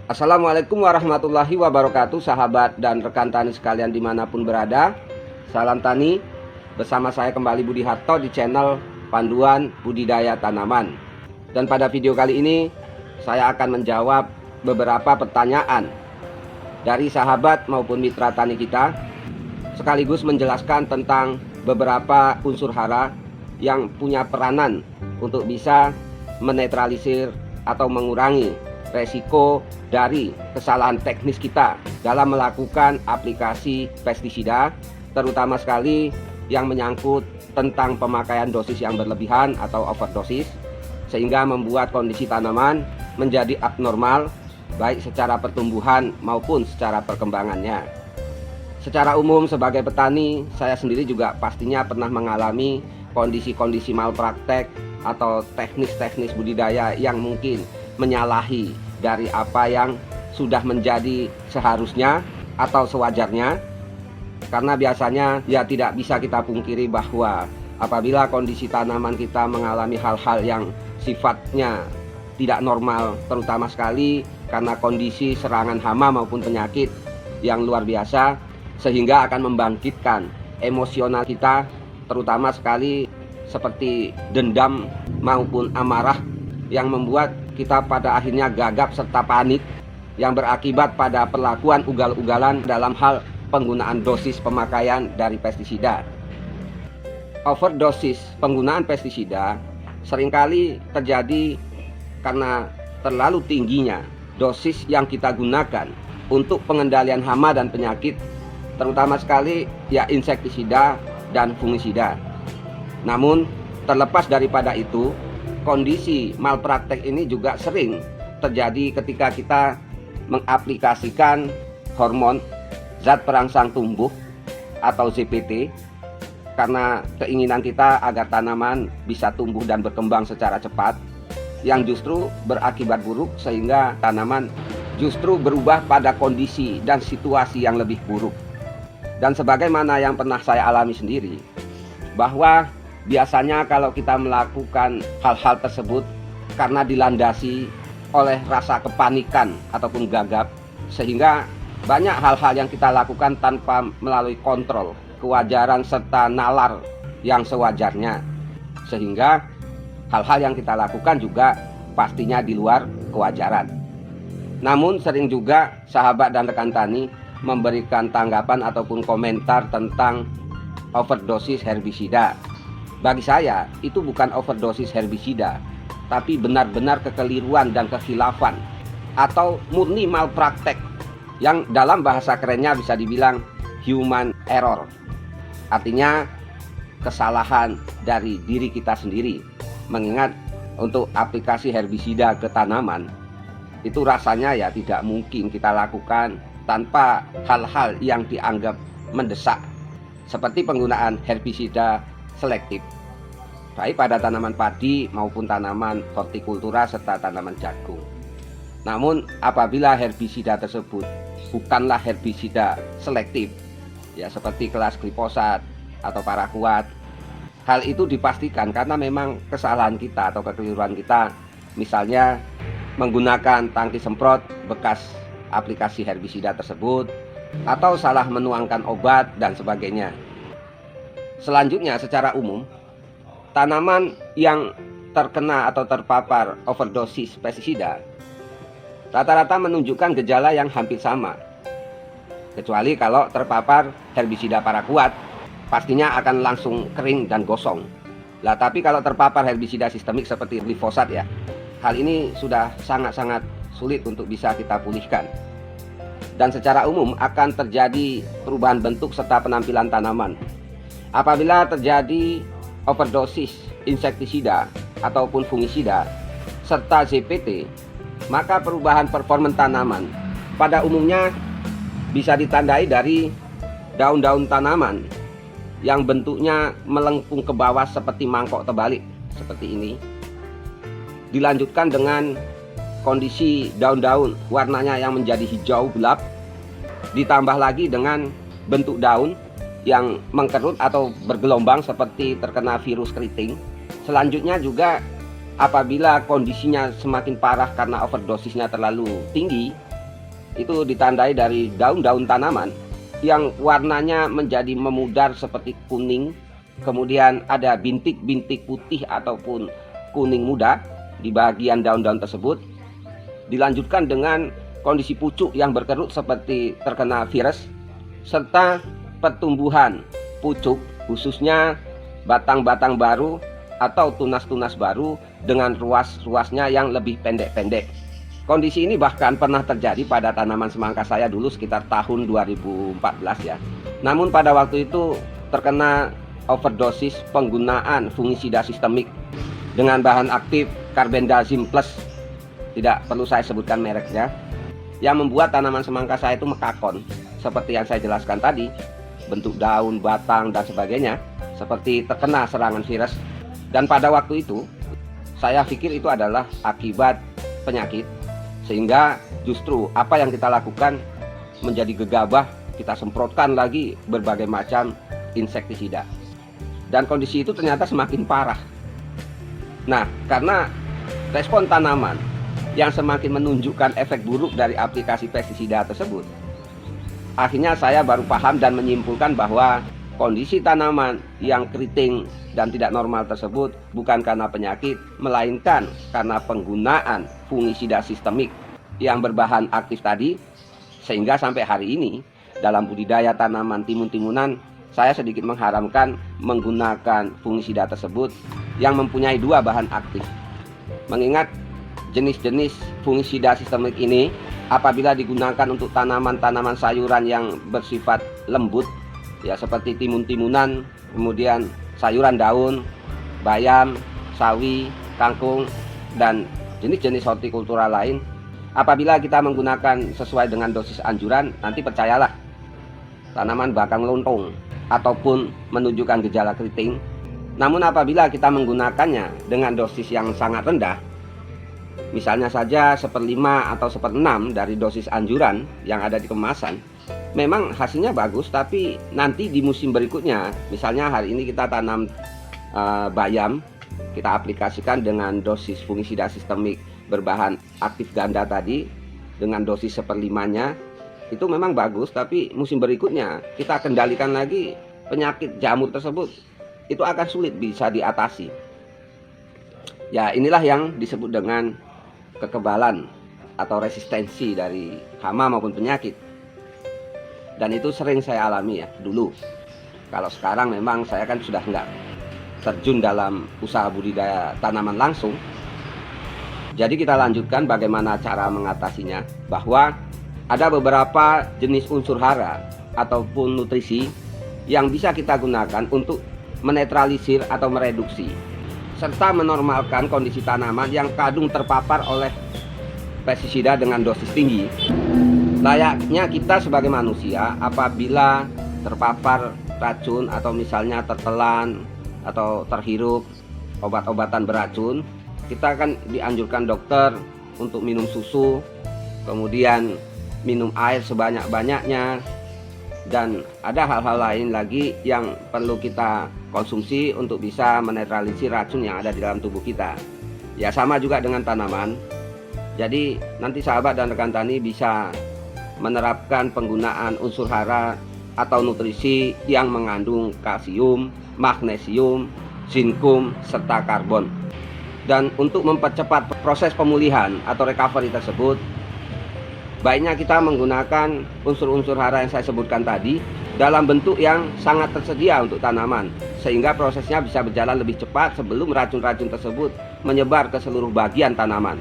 Assalamualaikum warahmatullahi wabarakatuh, sahabat dan rekan tani sekalian dimanapun berada. Salam tani, bersama saya kembali Budi Harto di channel Panduan Budidaya Tanaman. Dan pada video kali ini saya akan menjawab beberapa pertanyaan dari sahabat maupun mitra tani kita, sekaligus menjelaskan tentang beberapa unsur hara yang punya peranan untuk bisa menetralisir atau mengurangi resiko dari kesalahan teknis kita dalam melakukan aplikasi pestisida, terutama sekali yang menyangkut tentang pemakaian dosis yang berlebihan atau overdosis, sehingga membuat kondisi tanaman menjadi abnormal baik secara pertumbuhan maupun secara perkembangannya. Secara umum sebagai petani, saya sendiri juga pastinya pernah mengalami kondisi-kondisi malpraktek atau teknis-teknis budidaya yang mungkin menyalahi dari apa yang sudah menjadi seharusnya atau sewajarnya. Karena biasanya ya tidak bisa kita pungkiri bahwa apabila kondisi tanaman kita mengalami hal-hal yang sifatnya tidak normal, terutama sekali karena kondisi serangan hama maupun penyakit yang luar biasa, sehingga akan membangkitkan emosional kita, terutama sekali seperti dendam maupun amarah, yang membuat kita pada akhirnya gagap serta panik, yang berakibat pada perlakuan ugal-ugalan dalam hal penggunaan dosis pemakaian dari pestisida. Overdosis penggunaan pestisida seringkali terjadi karena terlalu tingginya dosis yang kita gunakan untuk pengendalian hama dan penyakit, terutama sekali ya insektisida dan fungisida. Namun terlepas daripada itu, kondisi malpraktek ini juga sering terjadi ketika kita mengaplikasikan hormon zat perangsang tumbuh atau ZPT, karena keinginan kita agar tanaman bisa tumbuh dan berkembang secara cepat, yang justru berakibat buruk sehingga tanaman justru berubah pada kondisi dan situasi yang lebih buruk. Dan sebagaimana yang pernah saya alami sendiri, bahwa biasanya kalau kita melakukan hal-hal tersebut karena dilandasi oleh rasa kepanikan ataupun gagap, sehingga banyak hal-hal yang kita lakukan tanpa melalui kontrol, kewajaran serta nalar yang sewajarnya, sehingga hal-hal yang kita lakukan juga pastinya di luar kewajaran. Namun sering juga sahabat dan rekan tani memberikan tanggapan ataupun komentar tentang overdosis herbisida. Bagi saya itu bukan overdosis herbisida, tapi benar-benar kekeliruan dan kekhilafan atau murni malpraktek, yang dalam bahasa kerennya bisa dibilang human error. Artinya kesalahan dari diri kita sendiri. Mengingat untuk aplikasi herbisida ke tanaman itu rasanya ya tidak mungkin kita lakukan tanpa hal-hal yang dianggap mendesak, seperti penggunaan herbisida selektif baik pada tanaman padi maupun tanaman hortikultura serta tanaman jagung. Namun apabila herbisida tersebut bukanlah herbisida selektif, ya seperti kelas glifosat atau paraquat, hal itu dipastikan karena memang kesalahan kita atau kekeliruan kita, misalnya menggunakan tangki semprot bekas aplikasi herbisida tersebut, atau salah menuangkan obat dan sebagainya. Selanjutnya, secara umum tanaman yang terkena atau terpapar overdosis pestisida rata-rata menunjukkan gejala yang hampir sama, kecuali kalau terpapar herbisida paraquat pastinya akan langsung kering dan gosong. Lah, tapi kalau terpapar herbisida sistemik seperti glifosat, ya hal ini sudah sangat-sangat sulit untuk bisa kita pulihkan. Dan secara umum akan terjadi perubahan bentuk serta penampilan tanaman. Apabila terjadi overdosis insektisida ataupun fungisida serta ZPT, maka perubahan performa tanaman pada umumnya bisa ditandai dari daun-daun tanaman yang bentuknya melengkung ke bawah seperti mangkok terbalik seperti ini, dilanjutkan dengan kondisi daun-daun warnanya yang menjadi hijau gelap, ditambah lagi dengan bentuk daun yang mengkerut atau bergelombang seperti terkena virus keriting. Selanjutnya juga apabila kondisinya semakin parah karena overdosisnya terlalu tinggi, itu ditandai dari daun-daun tanaman yang warnanya menjadi memudar seperti kuning, kemudian ada bintik-bintik putih ataupun kuning muda di bagian daun-daun tersebut, dilanjutkan dengan kondisi pucuk yang berkerut seperti terkena virus, serta pertumbuhan pucuk khususnya batang-batang baru atau tunas-tunas baru dengan ruas-ruasnya yang lebih pendek-pendek. Kondisi ini bahkan pernah terjadi pada tanaman semangka saya dulu sekitar tahun 2014 ya. Namun pada waktu itu terkena overdosis penggunaan fungisida sistemik dengan bahan aktif carbendazim plus, tidak perlu saya sebutkan mereknya, yang membuat tanaman semangka saya itu mekakon seperti yang saya jelaskan tadi, bentuk daun, batang dan sebagainya seperti terkena serangan virus. Dan pada waktu itu saya pikir itu adalah akibat penyakit, sehingga justru apa yang kita lakukan menjadi gegabah, kita semprotkan lagi berbagai macam insektisida. Dan kondisi itu ternyata semakin parah. Nah, karena respon tanaman yang semakin menunjukkan efek buruk dari aplikasi pestisida tersebut, akhirnya saya baru paham dan menyimpulkan bahwa kondisi tanaman yang keriting dan tidak normal tersebut bukan karena penyakit, melainkan karena penggunaan fungisida sistemik yang berbahan aktif tadi. Sehingga sampai hari ini dalam budidaya tanaman timun-timunan saya sedikit mengharamkan menggunakan fungisida tersebut yang mempunyai dua bahan aktif. Mengingat jenis-jenis fungisida sistemik ini apabila digunakan untuk tanaman-tanaman sayuran yang bersifat lembut ya, seperti timun-timunan, kemudian sayuran daun, bayam, sawi, kangkung, dan jenis-jenis hortikultura lain, apabila kita menggunakan sesuai dengan dosis anjuran, nanti percayalah tanaman bakal melontung ataupun menunjukkan gejala keriting. Namun apabila kita menggunakannya dengan dosis yang sangat rendah, misalnya saja 1/5 atau 1/6 dari dosis anjuran yang ada di kemasan, memang hasilnya bagus, tapi nanti di musim berikutnya, misalnya hari ini kita tanam bayam, kita aplikasikan dengan dosis fungisida sistemik berbahan aktif ganda tadi dengan dosis 1/5-nya, itu memang bagus, tapi musim berikutnya kita kendalikan lagi penyakit jamur tersebut, itu akan sulit bisa diatasi. Ya, inilah yang disebut dengan kekebalan atau resistensi dari hama maupun penyakit. Dan itu sering saya alami ya dulu. Kalau sekarang memang saya kan sudah enggak terjun dalam usaha budidaya tanaman langsung. Jadi kita lanjutkan bagaimana cara mengatasinya, bahwa ada beberapa jenis unsur hara ataupun nutrisi yang bisa kita gunakan untuk menetralisir atau mereduksi serta menormalkan kondisi tanaman yang kadung terpapar oleh pestisida dengan dosis tinggi. Layaknya kita sebagai manusia apabila terpapar racun atau misalnya tertelan atau terhirup obat-obatan beracun, kita akan dianjurkan dokter untuk minum susu, kemudian minum air sebanyak-banyaknya, dan ada hal-hal lain lagi yang perlu kita konsumsi untuk bisa menetralisir racun yang ada di dalam tubuh kita. Ya, sama juga dengan tanaman. Jadi nanti sahabat dan rekan tani bisa menerapkan penggunaan unsur hara atau nutrisi yang mengandung kalsium, magnesium, zinkum, serta karbon. Dan untuk mempercepat proses pemulihan atau recovery tersebut, baiknya kita menggunakan unsur-unsur hara yang saya sebutkan tadi dalam bentuk yang sangat tersedia untuk tanaman, sehingga prosesnya bisa berjalan lebih cepat sebelum racun-racun tersebut menyebar ke seluruh bagian tanaman.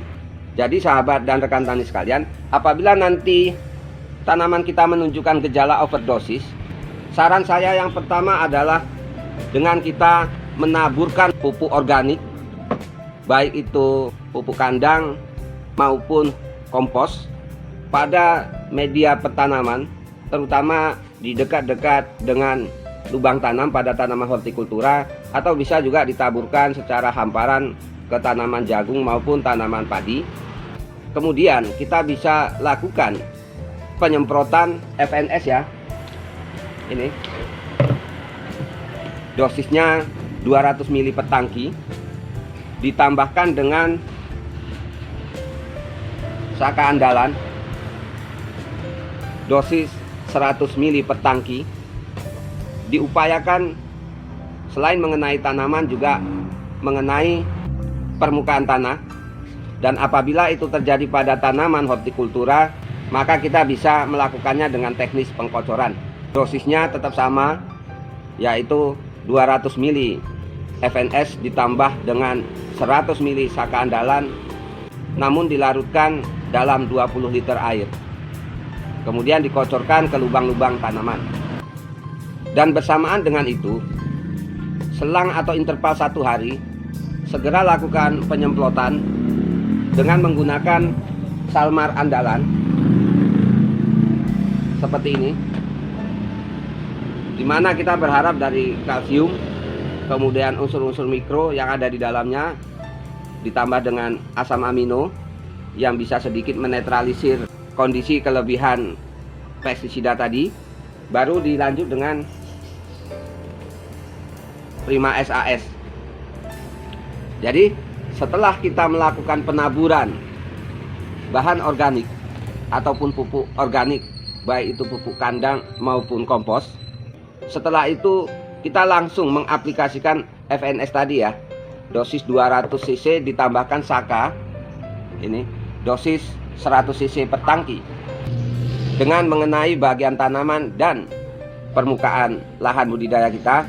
Jadi sahabat dan rekan tani sekalian, apabila nanti tanaman kita menunjukkan gejala overdosis, saran saya yang pertama adalah dengan kita menaburkan pupuk organik, baik itu pupuk kandang maupun kompos, pada media pertanaman, terutama di dekat-dekat dengan lubang tanam pada tanaman hortikultura, atau bisa juga ditaburkan secara hamparan ke tanaman jagung maupun tanaman padi. Kemudian kita bisa lakukan penyemprotan FNS ya. Ini dosisnya 200 ml per tangki, ditambahkan dengan saka andalan dosis 100 mili per tangki. Diupayakan selain mengenai tanaman juga mengenai permukaan tanah, dan apabila itu terjadi pada tanaman hortikultura, maka kita bisa melakukannya dengan teknis pengkocoran. Dosisnya tetap sama, yaitu 200 mili FNS ditambah dengan 100 mili saka andalan, namun dilarutkan dalam 20 liter air. Kemudian dikocorkan ke lubang-lubang tanaman. Dan bersamaan dengan itu, selang atau interval 1 hari, segera lakukan penyemprotan dengan menggunakan Salmar andalan seperti ini, dimana kita berharap dari kalsium, kemudian unsur-unsur mikro yang ada di dalamnya, ditambah dengan asam amino yang bisa sedikit menetralisir kondisi kelebihan pestisida tadi. Baru dilanjut dengan Prima SAS. Jadi setelah kita melakukan penaburan bahan organik ataupun pupuk organik, baik itu pupuk kandang maupun kompos, setelah itu kita langsung mengaplikasikan FNS tadi ya, dosis 200 cc ditambahkan saka, ini dosis 100 cc per tangki, dengan mengenai bagian tanaman dan permukaan lahan budidaya kita.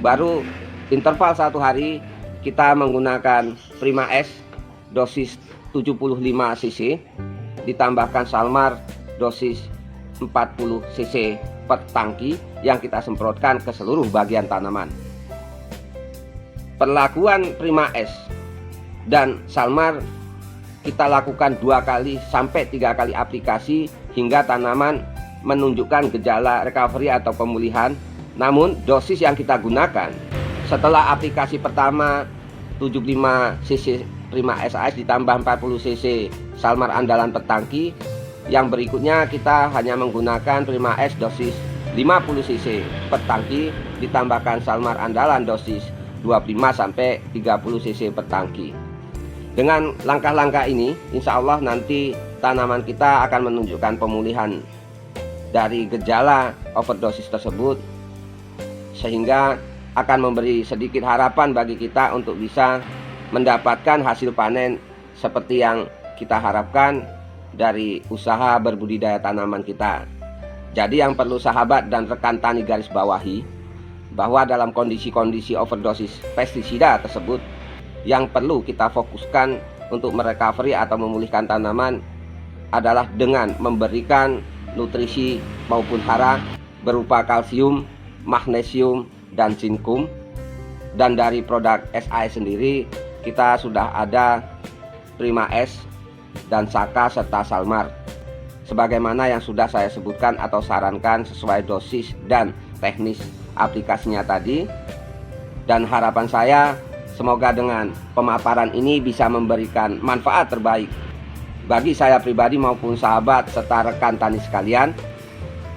Baru interval 1 hari kita menggunakan Prima S dosis 75 cc ditambahkan Salmar dosis 40 cc per tangki yang kita semprotkan ke seluruh bagian tanaman. Perlakuan Prima S dan Salmar kita lakukan 2 kali sampai 3 kali aplikasi hingga tanaman menunjukkan gejala recovery atau pemulihan. Namun dosis yang kita gunakan setelah aplikasi pertama 75 cc Prima SAS ditambah 40 cc Salmar andalan per tangki, yang berikutnya kita hanya menggunakan Prima S dosis 50 cc per tangki ditambahkan Salmar andalan dosis 25 sampai 30 cc per tangki. Dengan langkah-langkah ini, insya Allah nanti tanaman kita akan menunjukkan pemulihan dari gejala overdosis tersebut, sehingga akan memberi sedikit harapan bagi kita untuk bisa mendapatkan hasil panen seperti yang kita harapkan dari usaha berbudidaya tanaman kita. Jadi yang perlu sahabat dan rekan tani garis bawahi, bahwa dalam kondisi-kondisi overdosis pestisida tersebut, yang perlu kita fokuskan untuk merecovery atau memulihkan tanaman adalah dengan memberikan nutrisi maupun hara berupa kalsium, magnesium, dan zinkum. Dan dari produk SAS sendiri kita sudah ada Prima S dan Saka serta Salmar, sebagaimana yang sudah saya sebutkan atau sarankan sesuai dosis dan teknis aplikasinya tadi. Dan harapan saya semoga dengan pemaparan ini bisa memberikan manfaat terbaik bagi saya pribadi maupun sahabat serta rekan tani sekalian.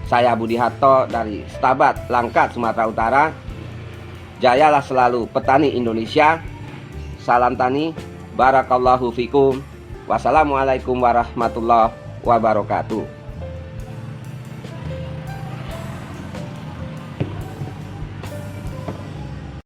Saya Budi Harto dari Stabat Langkat, Sumatera Utara. Jayalah selalu petani Indonesia. Salam tani. Barakallahu fikum. Wassalamualaikum warahmatullahi wabarakatuh.